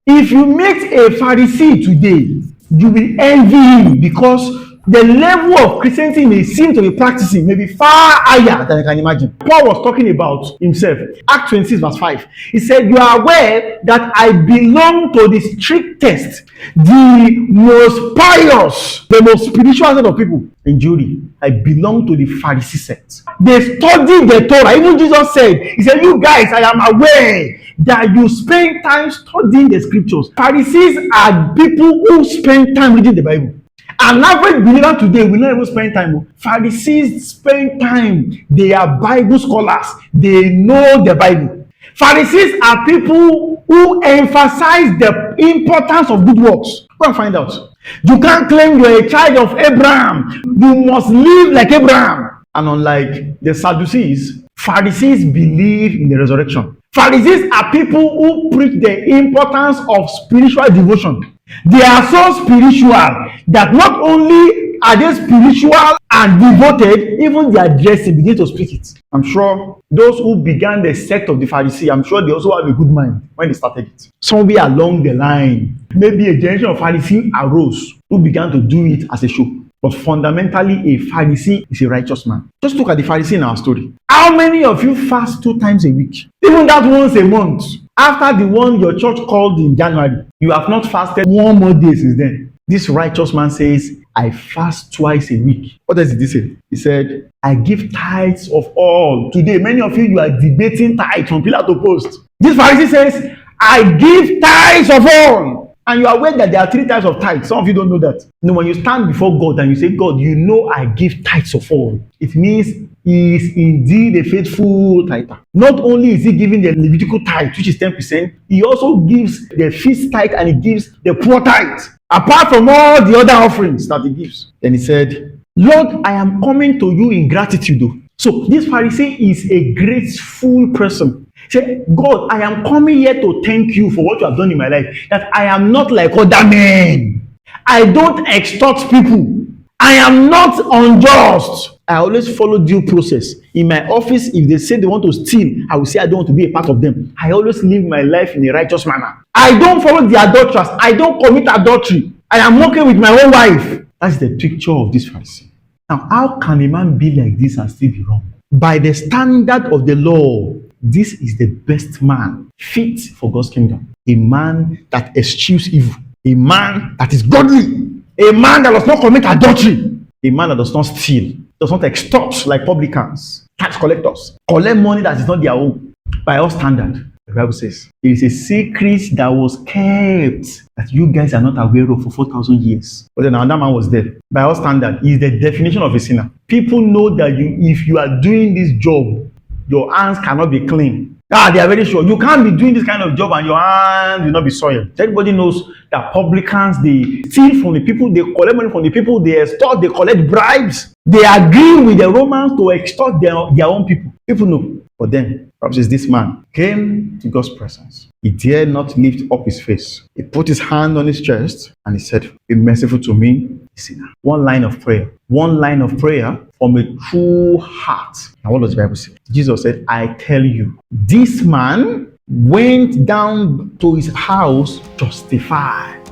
If you meet a Pharisee today, you will envy him because the level of Christianity may seem to be practicing may be far higher than you can imagine. Paul was talking about himself. Acts 26 verse 5. He said, you are aware that I belong to the strictest, the most pious, the most spiritual set of people in Jewry. I belong to the Pharisee sect. They study the Torah. Even Jesus said, he said, you guys, I am aware that you spend time studying the scriptures. Pharisees are people who spend time reading the Bible. An average believer today will not even spend time. Pharisees spend time. They are Bible scholars. They know the Bible. Pharisees are people who emphasize the importance of good works. Go and find out. You can't claim you're a child of Abraham. You must live like Abraham. And unlike the Sadducees, Pharisees believe in the resurrection. Pharisees are people who preach the importance of spiritual devotion. They are so spiritual that not only are they spiritual and devoted, even their dressing begin to speak it. I'm sure those who began the sect of the Pharisee, I'm sure they also have a good mind when they started it. Somewhere along the line, maybe a generation of Pharisees arose who began to do it as a show. But fundamentally, a Pharisee is a righteous man. Just look at the Pharisee in our story. How many of you fast 2 times a week? Even that once a month. After the one your church called in January, you have not fasted 1 more day since then. This righteous man says, I fast twice a week. What does he say? He said, I give tithes of all. Today, many of you are debating tithes from pillar to post. This Pharisee says, I give tithes of all. And you are aware that there are 3 types of tithes. Some of you don't know that. You know, when you stand before God and you say, God, you know I give tithes of all. It means he is indeed a faithful tither. Not only is he giving the Levitical tithe, which is 10%, he also gives the feast tithe and he gives the poor tithe. Apart from all the other offerings that he gives. Then he said, Lord, I am coming to you in gratitude. So this Pharisee is a grateful person. He said, God, I am coming here to thank you for what you have done in my life. That I am not like other men. I don't extort people. I am not unjust. I always follow due process. In my office, if they say they want to steal, I will say I don't want to be a part of them. I always live my life in a righteous manner. I don't follow the adulterers. I don't commit adultery. I am okay with my own wife. That's the picture of this Pharisee. Now, how can a man be like this and still be wrong? By the standard of the law, this is the best man fit for God's kingdom. A man that eschews evil. A man that is godly. A man that does not commit adultery. A man that does not steal. Does not extort like publicans, tax collectors. Collect money that is not their own. By our standard, the Bible says, it is a secret that was kept that you guys are not aware of for 4,000 years. But then another man was there. By our standard, is the definition of a sinner. People know that if you are doing this job, your hands cannot be clean. They are very sure. You can't be doing this kind of job and your hands will not be soiled. Everybody knows that publicans, they steal from the people, they collect money from the people, they extort, they collect bribes. They agree with the Romans to extort their own people. People know. But then, perhaps this man came to God's presence. He dared not lift up his face. He put his hand on his chest and he said, be merciful to me, a sinner. One line of prayer. One line of prayer from a true heart. Now what does the Bible say? Jesus said, I tell you, this man went down to his house justified.